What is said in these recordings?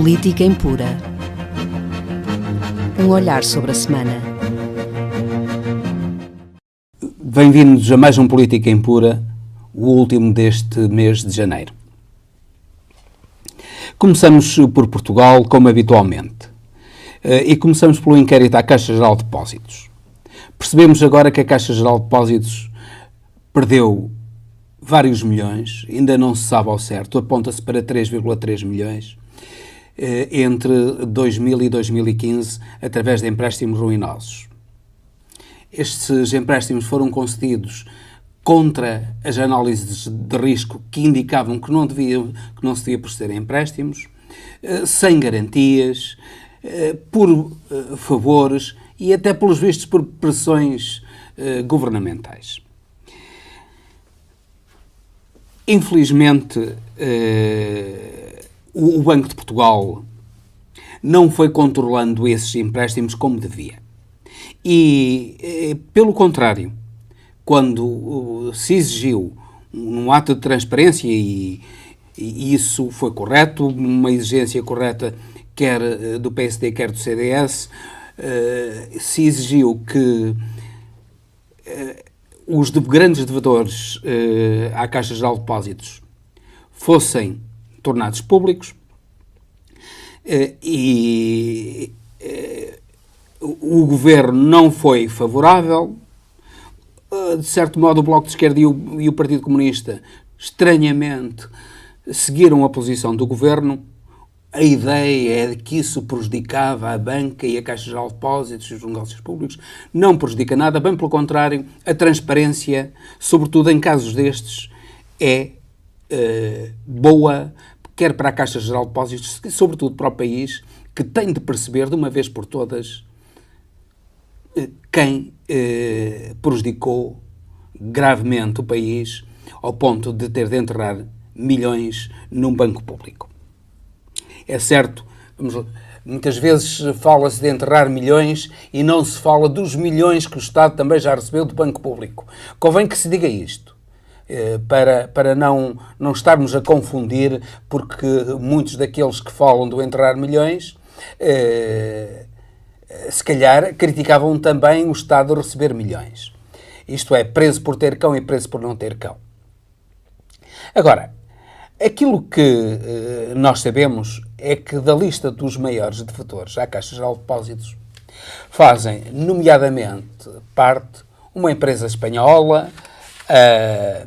Política Impura. Um olhar sobre a semana. Bem-vindos a mais um Política Impura, o último deste mês de janeiro. Começamos por Portugal, como habitualmente. E começamos pelo inquérito à Caixa Geral de Depósitos. Percebemos agora que a Caixa Geral de Depósitos perdeu vários milhões, ainda não se sabe ao certo, aponta-se para 3,3 milhões, entre 2000 e 2015, através de empréstimos ruinosos. Estes empréstimos foram concedidos contra as análises de risco que indicavam que não se devia proceder a empréstimos, sem garantias, por favores e até, pelos vistos, por pressões governamentais. Infelizmente, o Banco de Portugal não foi controlando esses empréstimos como devia. E, pelo contrário, quando se exigiu um ato de transparência, e isso foi correto, uma exigência correta quer do PSD, quer do CDS, se exigiu que os grandes devedores à Caixa Geral de Depósitos fossem tornados públicos, e o governo não foi favorável. De certo modo, o Bloco de Esquerda e o Partido Comunista, estranhamente, seguiram a posição do governo. A ideia é de que isso prejudicava a banca e a Caixa Geral de Depósitos e os negócios públicos. Não prejudica nada, bem pelo contrário, a transparência, sobretudo em casos destes, é boa, quer para a Caixa Geral de Depósitos, sobretudo para o país, que tem de perceber de uma vez por todas quem prejudicou gravemente o país ao ponto de ter de enterrar milhões num banco público. É certo, muitas vezes fala-se de enterrar milhões e não se fala dos milhões que o Estado também já recebeu do banco público. Convém que se diga isto, para não estarmos a confundir, porque muitos daqueles que falam do enterrar milhões se calhar criticavam também o Estado a receber milhões. Isto é, preso por ter cão e preso por não ter cão. Agora, aquilo que nós sabemos é que da lista dos maiores devedores à Caixa Geral de Depósitos fazem, nomeadamente, parte uma empresa espanhola, a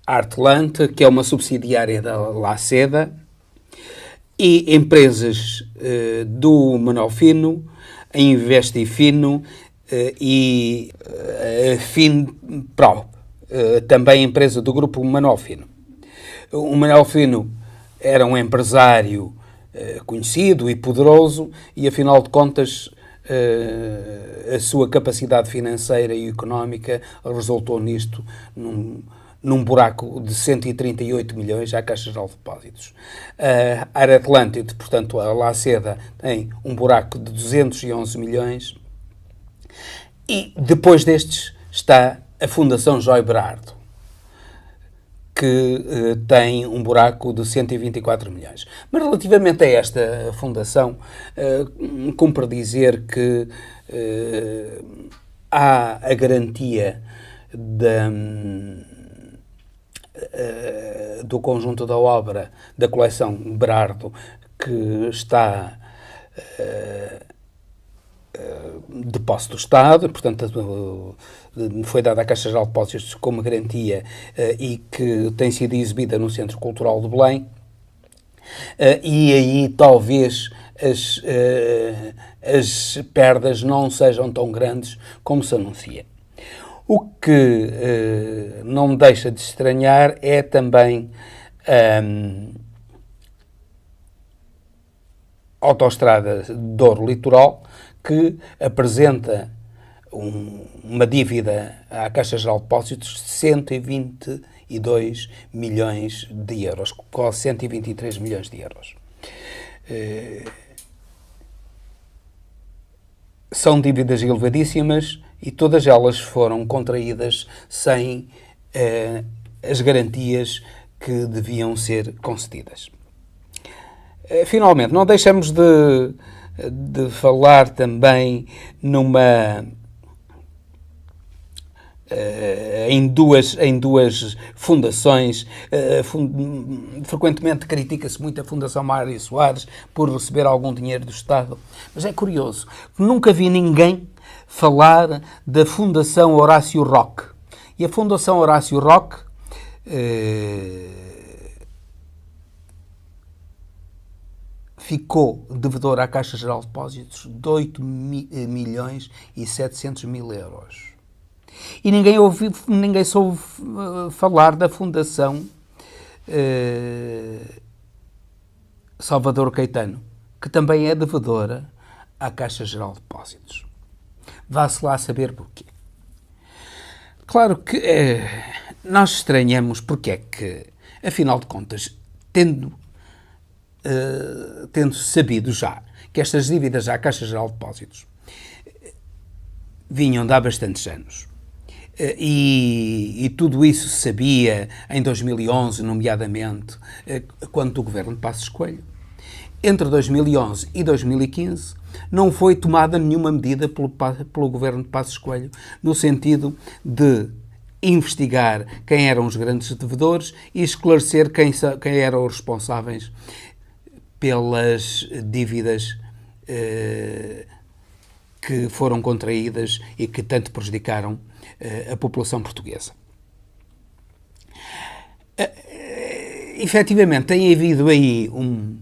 Artelante, que é uma subsidiária da Laceda, e empresas do Manofino, a Investifino e a Finpro, também empresa do grupo Manofino. O Manofino era um empresário conhecido e poderoso e, afinal de contas, a sua capacidade financeira e económica resultou nisto, num buraco de 138 milhões à Caixa Geral de Depósitos. A Área Atlântida, portanto, a Laceda, tem um buraco de 211 milhões. E depois destes está a Fundação Joy Berardo, que tem um buraco de 124 milhões. Mas relativamente a esta fundação, cumpre dizer que há a garantia do conjunto da obra da coleção Berardo, que está de posse do Estado, portanto foi dada à Caixa Geral de Depósitos como garantia e que tem sido exibida no Centro Cultural de Belém, e aí talvez as perdas não sejam tão grandes como se anuncia. O que não deixa de estranhar é também a Autostrada Douro Litoral, que apresenta uma dívida à Caixa Geral de Depósitos de 122 milhões de euros, quase 123 milhões de euros. São dívidas elevadíssimas e todas elas foram contraídas sem as garantias que deviam ser concedidas. finalmente, não deixamos de falar também em duas fundações. Frequentemente critica-se muito a Fundação Mário Soares por receber algum dinheiro do Estado, mas é curioso, nunca vi ninguém falar da Fundação Horácio Roque. E a Fundação Horácio Roque ficou devedora à Caixa Geral de Depósitos de 8.700.000 euros. E ninguém soube falar da Fundação Salvador Caetano, que também é devedora à Caixa Geral de Depósitos. Vá-se lá saber porquê. Claro que nós estranhamos porque é que, afinal de contas, tendo sabido já que estas dívidas à Caixa Geral de Depósitos vinham de há bastantes anos, e tudo isso se sabia em 2011, nomeadamente, quando o governo de Passos Coelho, entre 2011 e 2015, não foi tomada nenhuma medida pelo governo de Passos Coelho no sentido de investigar quem eram os grandes devedores e esclarecer quem eram os responsáveis pelas dívidas que foram contraídas e que tanto prejudicaram a população portuguesa. Efetivamente, tem havido aí um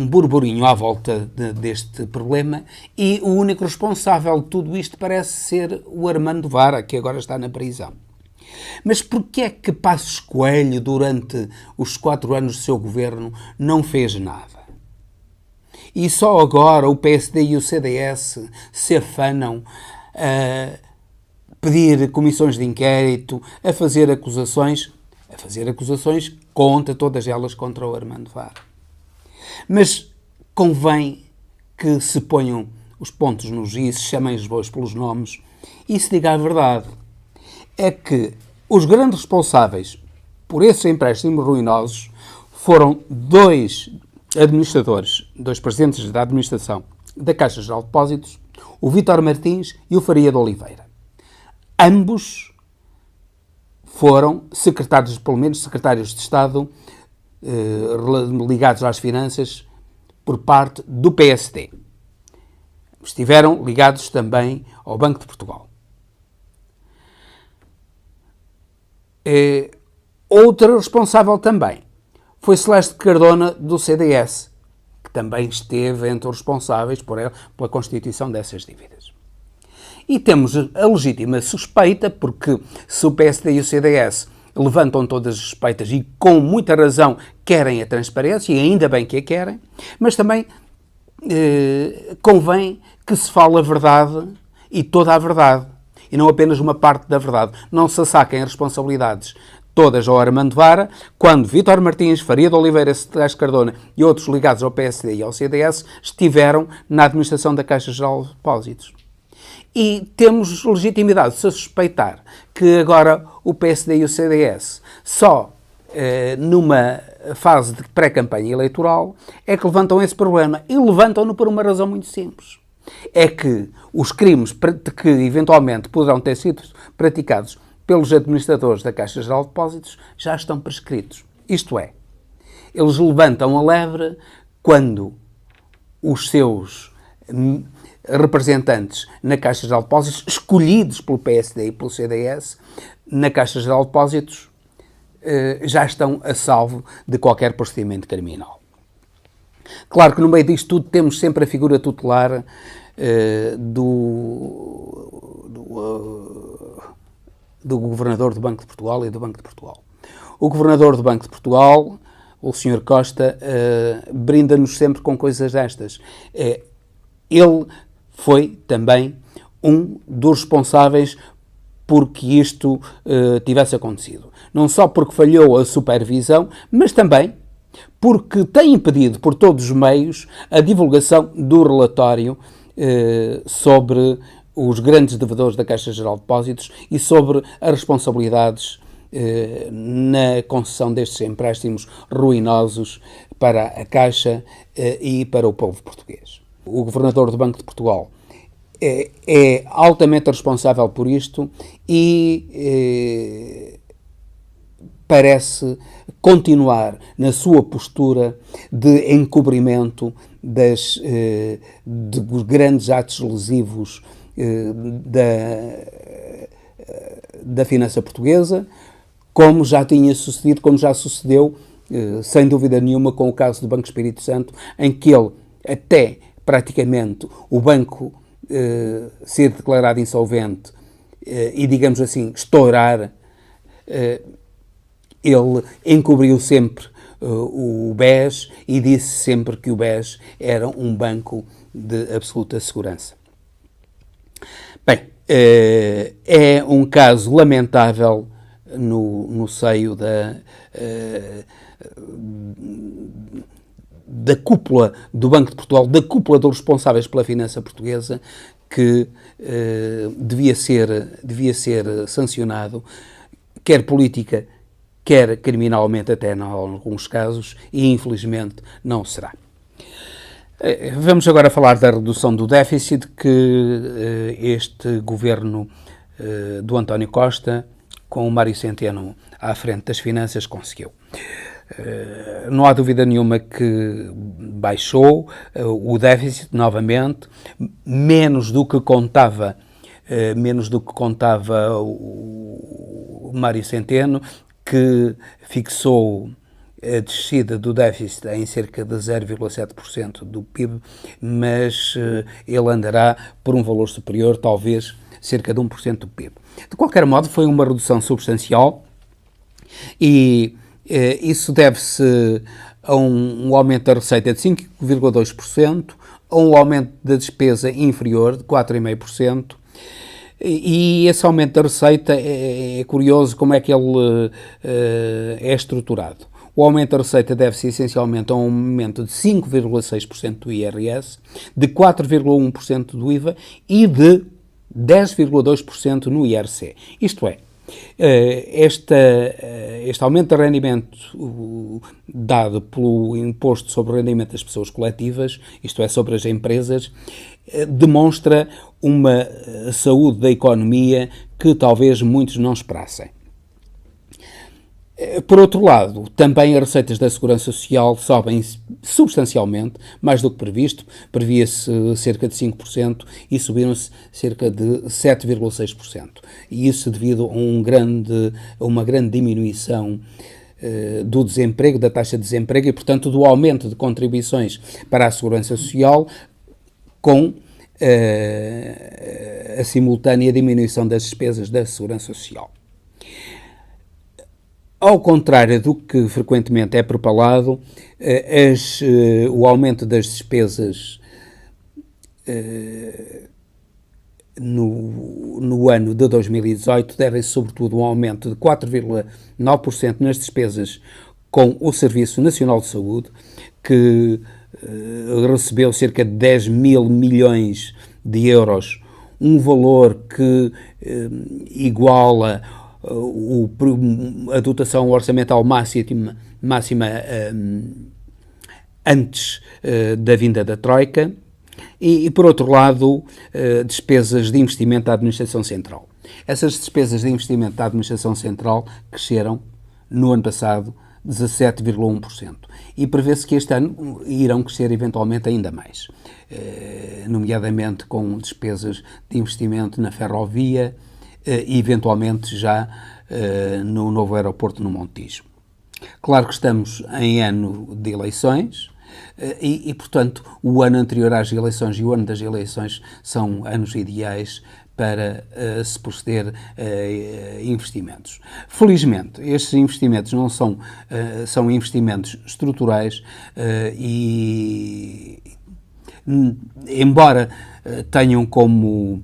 burburinho à volta deste problema e o único responsável de tudo isto parece ser o Armando Vara, que agora está na prisão. Mas porquê é que Passos Coelho, durante os 4 anos do seu governo, não fez nada? E só agora o PSD e o CDS se afanam a pedir comissões de inquérito, a fazer acusações contra todas elas contra o Armando Vara. Mas convém que se ponham os pontos nos is, se chamem os bois pelos nomes e se diga a verdade. É que os grandes responsáveis por esses empréstimos ruinosos foram 2 administradores, 2 presidentes da administração da Caixa Geral de Depósitos, o Vítor Martins e o Faria de Oliveira. Ambos foram secretários, pelo menos secretários de Estado, ligados às finanças por parte do PSD. Estiveram ligados também ao Banco de Portugal. Outra responsável também foi Celeste Cardona, do CDS, que também esteve entre os responsáveis pela constituição dessas dívidas. E temos a legítima suspeita, porque se o PSD e o CDS levantam todas as suspeitas e com muita razão querem a transparência, e ainda bem que a querem, mas também convém que se fale a verdade e toda a verdade, e não apenas uma parte da verdade. Não se saquem as responsabilidades todas ao Armando Vara, quando Vítor Martins, Faria de Oliveira, Celeste Cardona e outros ligados ao PSD e ao CDS estiveram na administração da Caixa Geral de Depósitos. E temos legitimidade de se suspeitar que agora o PSD e o CDS, só numa fase de pré-campanha eleitoral, é que levantam esse problema. E levantam-no por uma razão muito simples. É que os crimes que eventualmente poderão ter sido praticados pelos administradores da Caixa Geral de Depósitos já estão prescritos. Isto é, eles levantam a lebre quando os seus representantes na Caixa Geral de Depósitos, escolhidos pelo PSD e pelo CDS, na Caixa Geral de Depósitos, já estão a salvo de qualquer procedimento criminal. Claro que no meio disto tudo temos sempre a figura tutelar do Governador do Banco de Portugal e do Banco de Portugal. O Governador do Banco de Portugal, o Sr. Costa, brinda-nos sempre com coisas destas. Ele foi também um dos responsáveis porque isto tivesse acontecido. Não só porque falhou a supervisão, mas também porque tem impedido por todos os meios a divulgação do relatório sobre os grandes devedores da Caixa Geral de Depósitos e sobre as responsabilidades na concessão destes empréstimos ruinosos para a Caixa e para o povo português. O Governador do Banco de Portugal é altamente responsável por isto e parece continuar na sua postura de encobrimento dos grandes atos lesivos da finança portuguesa, como já tinha sucedido, como já sucedeu, sem dúvida nenhuma, com o caso do Banco Espírito Santo, em que ele, até praticamente o banco ser declarado insolvente e, digamos assim, estourar, ele encobriu sempre o BES e disse sempre que o BES era um banco de absoluta segurança. Bem, é um caso lamentável no seio da cúpula do Banco de Portugal, da cúpula dos responsáveis pela finança portuguesa, que devia ser sancionado, quer política, quer criminalmente até em alguns casos, e infelizmente não será. Vamos agora falar da redução do déficit que este governo do António Costa, com o Mário Centeno à frente das finanças, conseguiu. Não há dúvida nenhuma que baixou o déficit novamente, menos do que contava o Mário Centeno, que fixou a descida do déficit em cerca de 0,7% do PIB, mas ele andará por um valor superior, talvez cerca de 1% do PIB. De qualquer modo, foi uma redução substancial e isso deve-se a um aumento da receita de 5,2%, a um aumento da despesa inferior de 4,5%, e esse aumento da receita é curioso como é que ele é estruturado. O aumento da receita deve-se essencialmente a um aumento de 5,6% do IRS, de 4,1% do IVA e de 10,2% no IRC. Isto é, este aumento de rendimento dado pelo imposto sobre o rendimento das pessoas coletivas, isto é, sobre as empresas, demonstra uma saúde da economia que talvez muitos não esperassem. Por outro lado, também as receitas da Segurança Social sobem substancialmente, mais do que previsto, previa-se cerca de 5% e subiram-se cerca de 7,6%. E isso devido a uma grande diminuição do desemprego, da taxa de desemprego e, portanto, do aumento de contribuições para a Segurança Social com a simultânea diminuição das despesas da Segurança Social. Ao contrário do que frequentemente é propalado, o aumento das despesas no ano de 2018 deve-se sobretudo a um aumento de 4,9% nas despesas com o Serviço Nacional de Saúde, que recebeu cerca de 10 mil milhões de euros, um valor que iguala a dotação orçamental máxima antes da vinda da Troika e, por outro lado, despesas de investimento da Administração Central. Essas despesas de investimento da Administração Central cresceram no ano passado 17,1% e prevê-se que este ano irão crescer eventualmente ainda mais, nomeadamente com despesas de investimento na ferrovia e eventualmente já no novo aeroporto no Montijo. Claro que estamos em ano de eleições e, portanto, o ano anterior às eleições e o ano das eleições são anos ideais para se proceder a investimentos. Felizmente, estes investimentos não são investimentos estruturais e, embora tenham como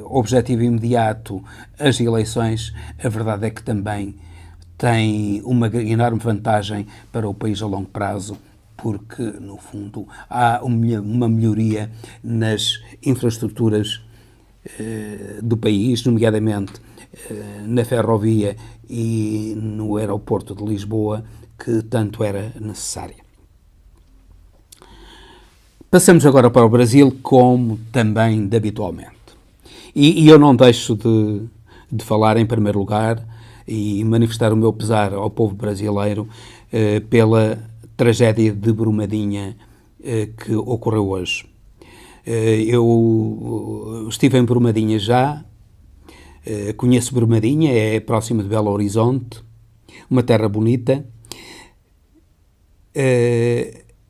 objetivo imediato as eleições, a verdade é que também tem uma enorme vantagem para o país a longo prazo, porque, no fundo, há uma melhoria nas infraestruturas do país, nomeadamente na ferrovia e no aeroporto de Lisboa que tanto era necessária. Passamos agora para o Brasil, como também de habitualmente. E eu não deixo de falar, em primeiro lugar, e manifestar o meu pesar ao povo brasileiro pela tragédia de Brumadinho que ocorreu hoje. Eu estive em Brumadinho já, conheço Brumadinho, é próximo de Belo Horizonte, uma terra bonita,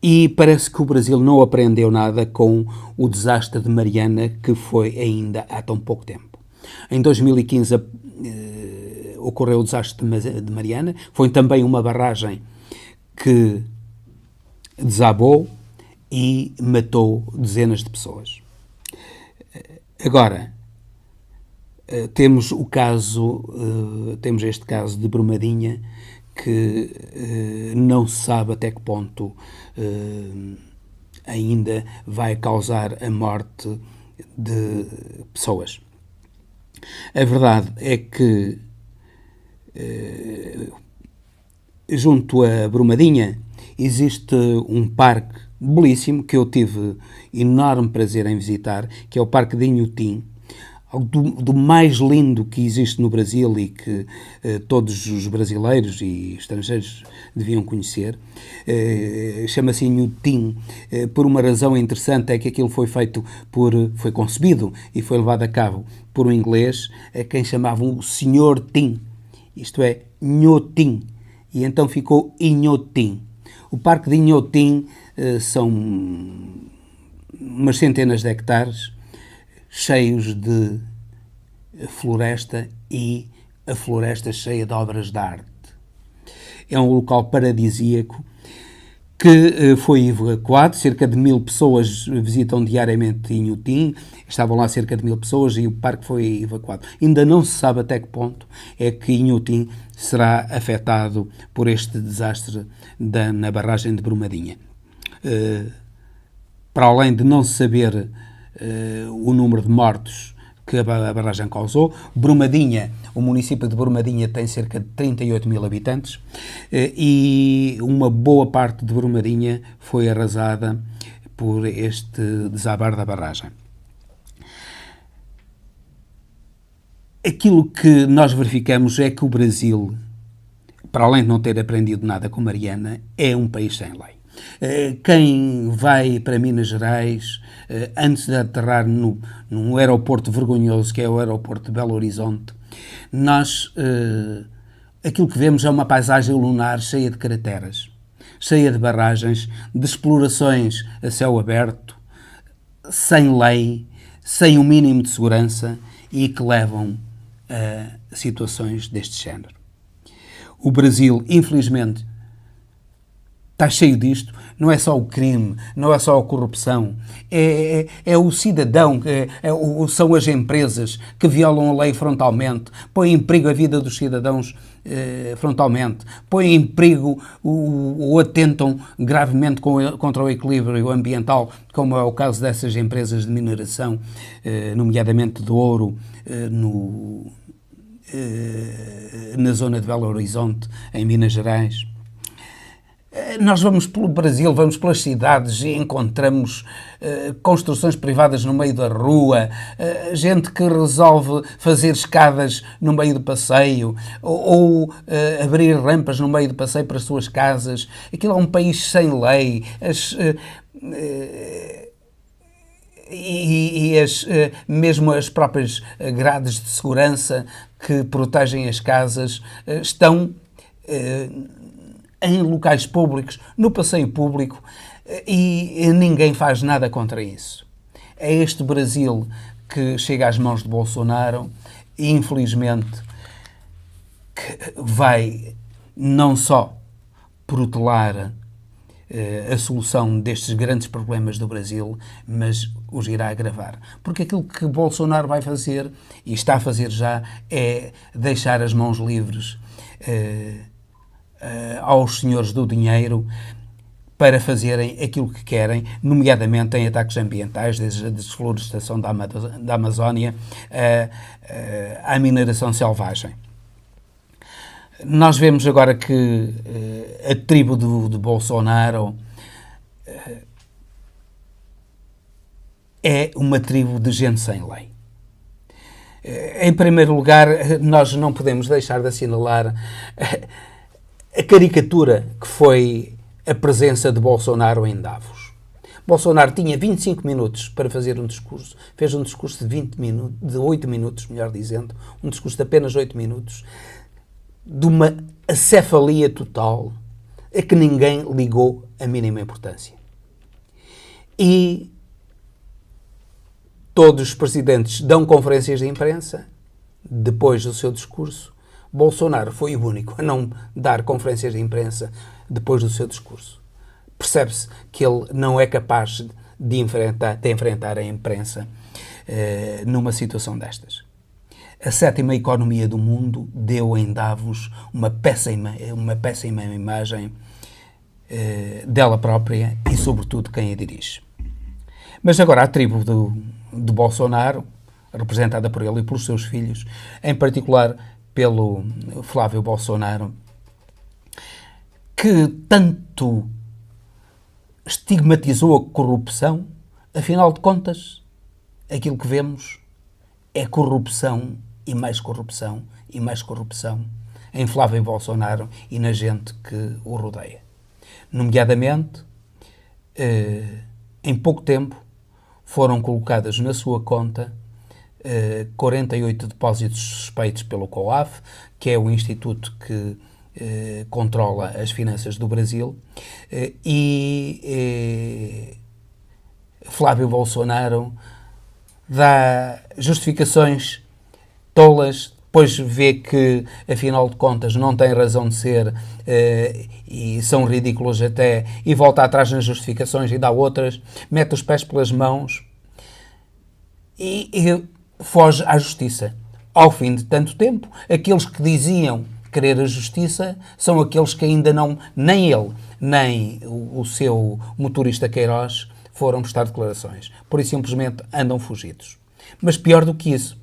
e parece que o Brasil não aprendeu nada com o desastre de Mariana, que foi ainda há tão pouco tempo. Em 2015 ocorreu o desastre de Mariana, foi também uma barragem que desabou e matou dezenas de pessoas. Agora, temos este caso de Brumadinho, que não se sabe até que ponto ainda vai causar a morte de pessoas. A verdade é que junto a Brumadinho existe um parque belíssimo que eu tive enorme prazer em visitar, que é o Parque de Inhotim, do mais lindo que existe no Brasil e que todos os brasileiros e estrangeiros deviam conhecer. Chama-se Inhotim por uma razão interessante, é que aquilo foi concebido e foi levado a cabo por um inglês a quem chamavam o Senhor Tim, isto é, Inhotim, e então ficou Inhotim. O Parque de Inhotim são umas centenas de hectares cheios de floresta, e a floresta cheia de obras de arte. É um local paradisíaco que foi evacuado. Cerca de 1000 pessoas visitam diariamente Inhotim. Estavam lá cerca de 1000 pessoas e o parque foi evacuado. Ainda não se sabe até que ponto é que Inhotim será afetado por este desastre na barragem de Brumadinho. Para além de não se saber o número de mortos que a barragem causou, Brumadinho, o município de Brumadinho tem cerca de 38 mil habitantes e uma boa parte de Brumadinho foi arrasada por este desabar da barragem. Aquilo que nós verificamos é que o Brasil, para além de não ter aprendido nada com Mariana, é um país sem lei. Quem vai para Minas Gerais, antes de aterrar num aeroporto vergonhoso, que é o aeroporto de Belo Horizonte, aquilo que vemos é uma paisagem lunar cheia de crateras, cheia de barragens, de explorações a céu aberto, sem lei, sem o mínimo de segurança e que levam a situações deste género. O Brasil, infelizmente, está cheio disto. Não é só o crime, não é só a corrupção, é o cidadão, são as empresas que violam a lei frontalmente, põem em perigo a vida dos cidadãos frontalmente, põem em perigo ou atentam gravemente contra o equilíbrio ambiental, como é o caso dessas empresas de mineração, nomeadamente do ouro, na zona de Belo Horizonte, em Minas Gerais. Nós vamos pelo Brasil, vamos pelas cidades e encontramos construções privadas no meio da rua, gente que resolve fazer escadas no meio do passeio ou abrir rampas no meio do passeio para as suas casas. Aquilo é um país sem lei. Mesmo as próprias grades de segurança que protegem as casas estão em locais públicos, no passeio público, e ninguém faz nada contra isso. É este Brasil que chega às mãos de Bolsonaro e, infelizmente, que vai não só protelar a solução destes grandes problemas do Brasil, mas os irá agravar. Porque aquilo que Bolsonaro vai fazer, e está a fazer já, é deixar as mãos livres aos senhores do dinheiro para fazerem aquilo que querem, nomeadamente em ataques ambientais, desde a desflorestação da Amazónia à mineração selvagem. Nós vemos agora que a tribo de Bolsonaro é uma tribo de gente sem lei. Em primeiro lugar, nós não podemos deixar de assinalar a caricatura que foi a presença de Bolsonaro em Davos. Bolsonaro tinha 25 minutos para fazer um discurso, fez um discurso de 8 minutos, melhor dizendo, um discurso de apenas 8 minutos, de uma acefalia total a que ninguém ligou a mínima importância. E todos os presidentes dão conferências de imprensa depois do seu discurso. Bolsonaro foi o único a não dar conferências de imprensa depois do seu discurso. Percebe-se que ele não é capaz de enfrentar a imprensa numa situação destas. A sétima economia do mundo deu em Davos uma péssima imagem dela própria e, sobretudo, quem a dirige. Mas agora a tribo de Bolsonaro, representada por ele e pelos seus filhos, em particular pelo Flávio Bolsonaro, que tanto estigmatizou a corrupção, afinal de contas, aquilo que vemos é corrupção e mais corrupção e mais corrupção em Flávio Bolsonaro e na gente que o rodeia. Nomeadamente, em pouco tempo, foram colocadas na sua conta 48 depósitos suspeitos pelo COAF, que é o instituto que controla as finanças do Brasil, e Flávio Bolsonaro dá justificações tolas, depois vê que, afinal de contas, não tem razão de ser e são ridículas até, e volta atrás nas justificações e dá outras, mete os pés pelas mãos e foge à justiça. Ao fim de tanto tempo, aqueles que diziam querer a justiça são aqueles que ainda não, nem ele, nem o seu motorista Queiroz foram prestar declarações. Por isso, simplesmente andam fugidos. Mas pior do que isso,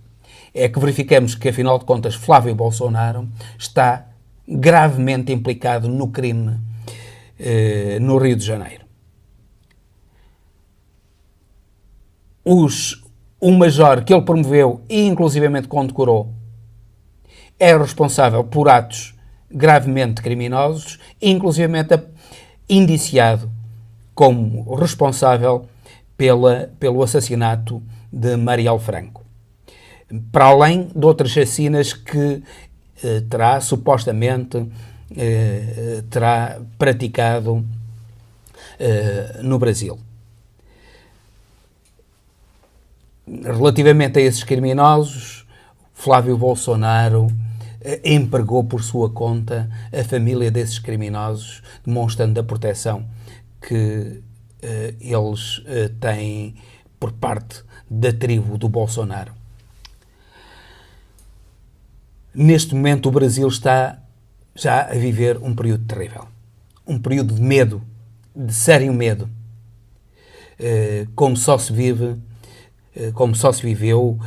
é que verificamos que, afinal de contas, Flávio Bolsonaro está gravemente implicado no crime no Rio de Janeiro. O major que ele promoveu e inclusivamente condecorou é responsável por atos gravemente criminosos, inclusivamente indiciado como responsável pelo assassinato de Marielle Franco. Para além de outras chacinas que supostamente terá praticado no Brasil. Relativamente a esses criminosos, Flávio Bolsonaro empregou por sua conta a família desses criminosos, demonstrando a proteção que eles têm por parte da tribo do Bolsonaro. Neste momento o Brasil está já a viver um período terrível. Um período de medo, de sério medo. Como só se viveu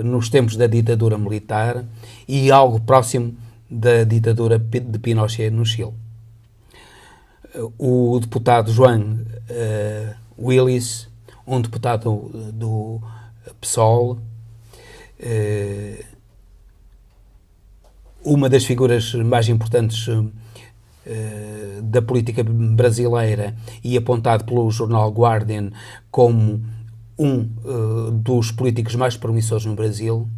nos tempos da ditadura militar e algo próximo da ditadura de Pinochet no Chile. O deputado João Willis, um deputado do PSOL, uma das figuras mais importantes da política brasileira e apontado pelo jornal Guardian como um dos políticos mais promissores no Brasil,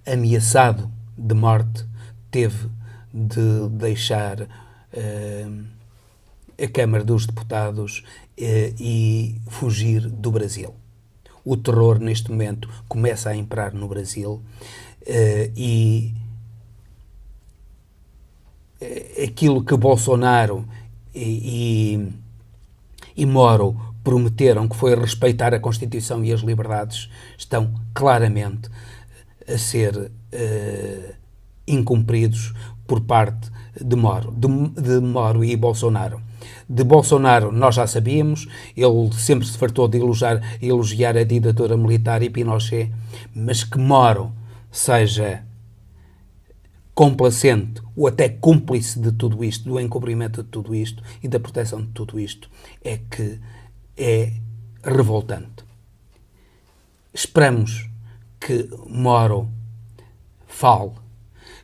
ameaçado de morte, teve de deixar a Câmara dos Deputados e fugir do Brasil. O terror, neste momento, começa a imperar no Brasil e aquilo que Bolsonaro e Moro prometeram, que foi respeitar a Constituição e as liberdades, estão claramente a ser incumpridos por parte de Moro e Bolsonaro. De Bolsonaro nós já sabíamos, ele sempre se fartou de elogiar a ditadura militar e Pinochet, mas que Moro seja complacente ou até cúmplice de tudo isto, do encobrimento de tudo isto e da proteção de tudo isto, é que é revoltante. Esperamos que Moro fale,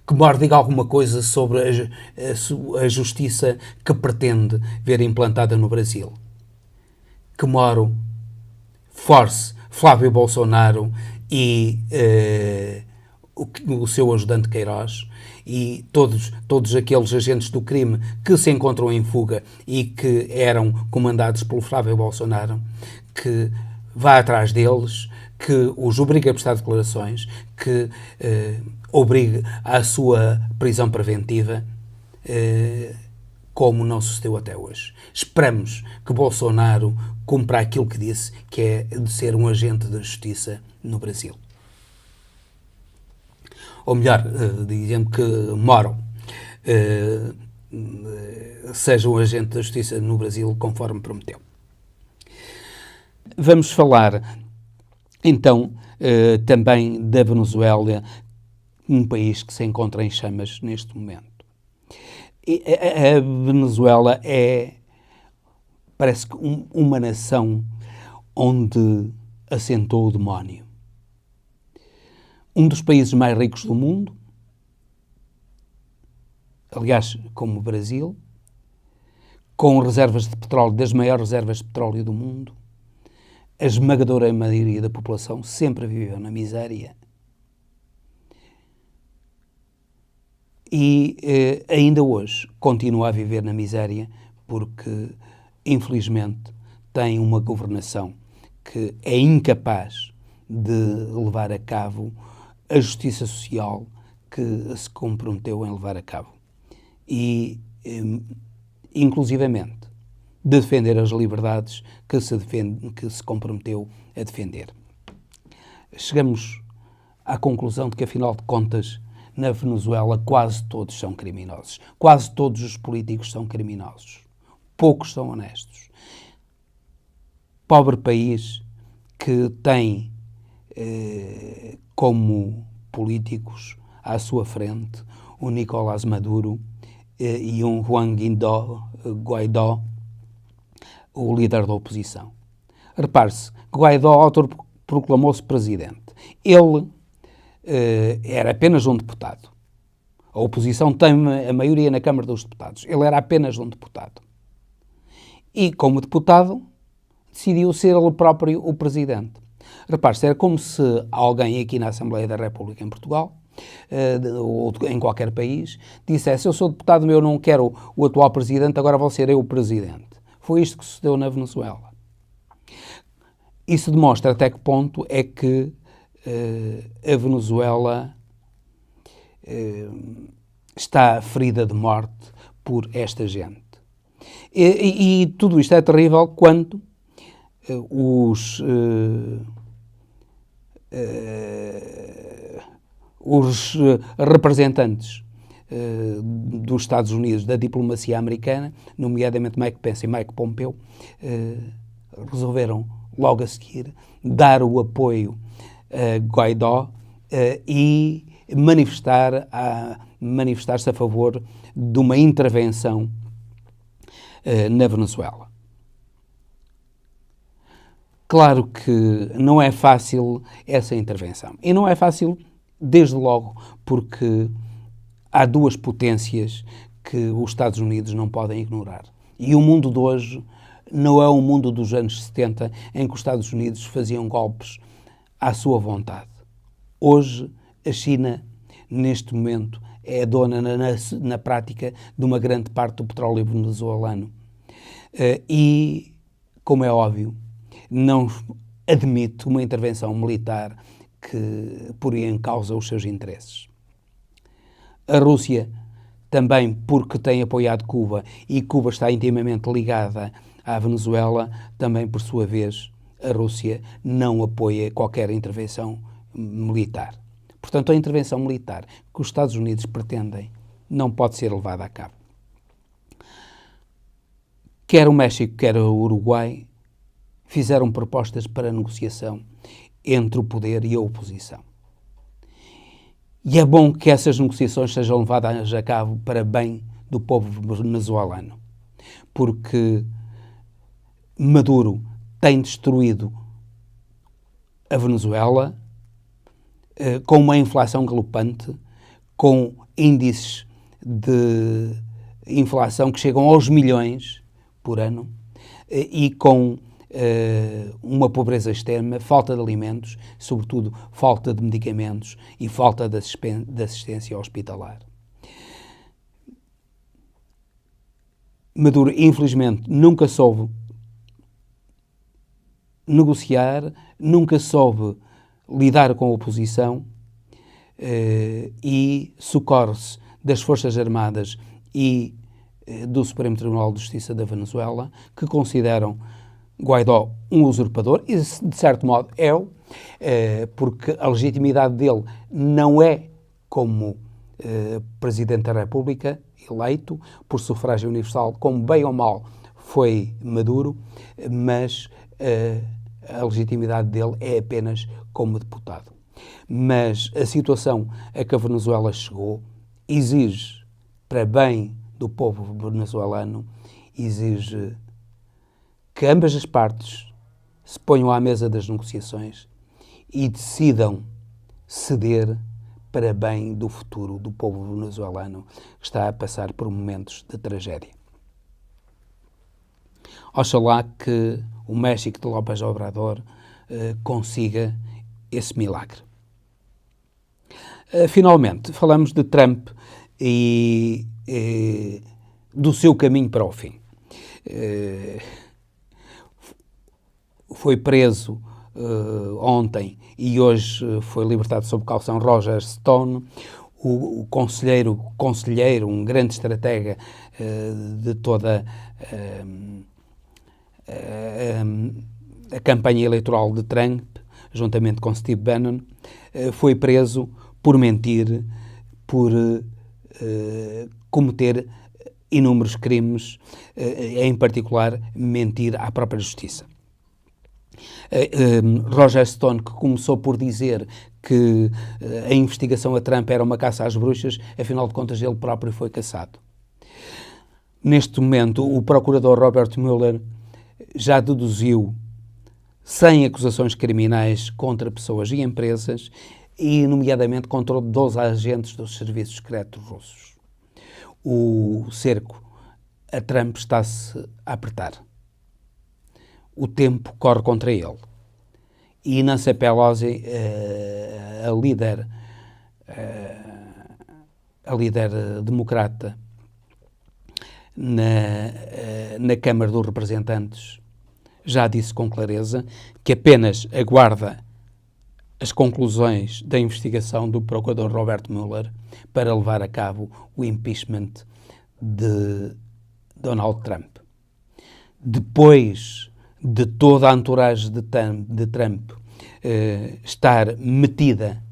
que Moro diga alguma coisa sobre a justiça que pretende ver implantada no Brasil. Que Moro force Flávio Bolsonaro e o seu ajudante Queiroz e todos aqueles agentes do crime que se encontram em fuga e que eram comandados pelo Flávio Bolsonaro, que vá atrás deles, que os obrigue a prestar declarações, que obrigue à sua prisão preventiva, como não sucedeu até hoje. Esperamos que Bolsonaro cumpra aquilo que disse, que é de ser um agente da justiça no Brasil. Ou melhor, dizendo que Moro seja um agente da justiça no Brasil, conforme prometeu. Vamos falar, então, também da Venezuela, um país que se encontra em chamas neste momento. A Venezuela parece que uma nação onde assentou o demónio. Um dos países mais ricos do mundo, aliás, como o Brasil, com reservas de petróleo, das maiores reservas de petróleo do mundo, a esmagadora maioria da população sempre viveu na miséria. E ainda hoje continua a viver na miséria porque, infelizmente, tem uma governação que é incapaz de levar a cabo a justiça social que se comprometeu em levar a cabo. E, inclusivamente, de defender as liberdades que se comprometeu a defender. Chegamos à conclusão de que, afinal de contas, na Venezuela quase todos são criminosos. Quase todos os políticos são criminosos. Poucos são honestos. Pobre país que tem como políticos à sua frente o Nicolás Maduro e um Juan Guaidó, o líder da oposição. Repare-se, Guaidó autoproclamou-se presidente. Ele era apenas um deputado. A oposição tem a maioria na Câmara dos Deputados. Ele era apenas um deputado. E, como deputado, decidiu ser ele próprio o presidente. Repare-se, era como se alguém aqui na Assembleia da República em Portugal, ou em qualquer país, dissesse: eu sou deputado, mas eu não quero o atual presidente, agora vou ser eu o presidente. Foi isto que sucedeu na Venezuela. Isso demonstra até que ponto é que a Venezuela está ferida de morte por esta gente. E tudo isto é terrível quando os representantes dos Estados Unidos, da diplomacia americana, nomeadamente Mike Pence e Mike Pompeo, resolveram logo a seguir dar o apoio a Guaidó e manifestar-se a favor de uma intervenção na Venezuela. Claro que não é fácil essa intervenção. E não é fácil, desde logo, porque há duas potências que os Estados Unidos não podem ignorar. E o mundo de hoje não é o mundo dos anos 70, em que os Estados Unidos faziam golpes à sua vontade. Hoje, a China, neste momento, é a dona, na prática, de uma grande parte do petróleo venezuelano. E, como é óbvio, não admite uma intervenção militar que poria em causa os seus interesses. A Rússia, também porque tem apoiado Cuba, e Cuba está intimamente ligada à Venezuela, também, por sua vez, a Rússia não apoia qualquer intervenção militar. Portanto, a intervenção militar que os Estados Unidos pretendem não pode ser levada a cabo. quer o México, quer o Uruguai, fizeram propostas para negociação entre o poder e a oposição. E é bom que essas negociações sejam levadas a cabo para bem do povo venezuelano, porque Maduro tem destruído a Venezuela com uma inflação galopante, com índices de inflação que chegam aos milhões por ano e com uma pobreza extrema, falta de alimentos, sobretudo falta de medicamentos e falta de assistência hospitalar. Maduro, infelizmente, nunca soube negociar, nunca soube lidar com a oposição e socorre-se das Forças Armadas e do Supremo Tribunal de Justiça da Venezuela, que consideram Guaidó um usurpador, e de certo modo é-o, porque a legitimidade dele não é como Presidente da República, eleito por sufrágio universal, como bem ou mal foi Maduro, mas a legitimidade dele é apenas como deputado. Mas a situação a que a Venezuela chegou exige, para bem do povo venezuelano, exige que ambas as partes se ponham à mesa das negociações e decidam ceder para bem do futuro do povo venezuelano que está a passar por momentos de tragédia. Oxalá que o México de López Obrador consiga esse milagre. Finalmente, falamos de Trump e do seu caminho para o fim. Foi preso ontem e hoje foi libertado sob caução Roger Stone, o conselheiro, um grande estratega de toda a campanha eleitoral de Trump, juntamente com Steve Bannon, foi preso por mentir, por cometer inúmeros crimes, em particular mentir à própria justiça. Roger Stone, que começou por dizer que a investigação a Trump era uma caça às bruxas, afinal de contas ele próprio foi caçado. Neste momento, o procurador Robert Mueller já deduziu 100 acusações criminais contra pessoas e empresas, e nomeadamente contra 12 agentes dos serviços secretos russos. O cerco a Trump está-se a apertar. O tempo corre contra ele. E Nancy Pelosi, a líder democrata na Câmara dos Representantes, já disse com clareza que apenas aguarda as conclusões da investigação do procurador Robert Mueller para levar a cabo o impeachment de Donald Trump. Depois de toda a entourage de Trump estar metida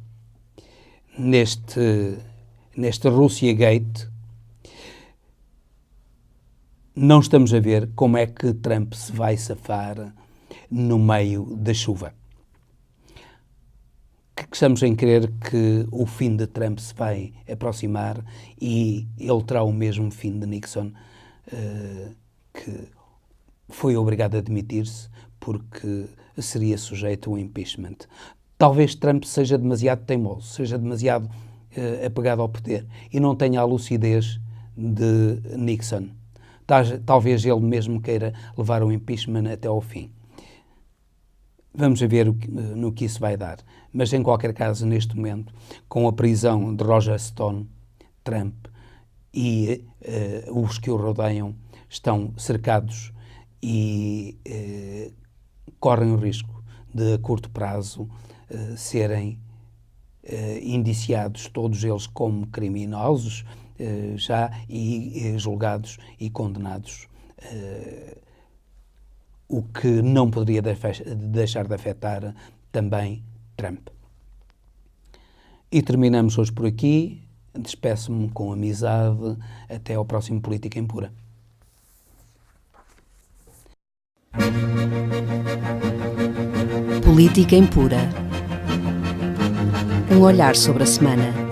neste Russiagate, não estamos a ver como é que Trump se vai safar no meio da chuva. Estamos em crer que o fim de Trump se vai aproximar e ele terá o mesmo fim de Nixon, que foi obrigado a demitir-se porque seria sujeito a um impeachment. Talvez Trump seja demasiado teimoso, seja demasiado apegado ao poder e não tenha a lucidez de Nixon. Talvez ele mesmo queira levar o impeachment até ao fim. Vamos ver no que isso vai dar. Mas, em qualquer caso, neste momento, com a prisão de Roger Stone, Trump e os que o rodeiam estão cercados e correm o risco de, a curto prazo, serem indiciados, todos eles como criminosos, já e julgados e condenados, o que não poderia deixar de afetar também Trump. E terminamos hoje por aqui. Despeço-me com amizade. Até ao próximo Política em Pura. Política Impura. Um olhar sobre a semana.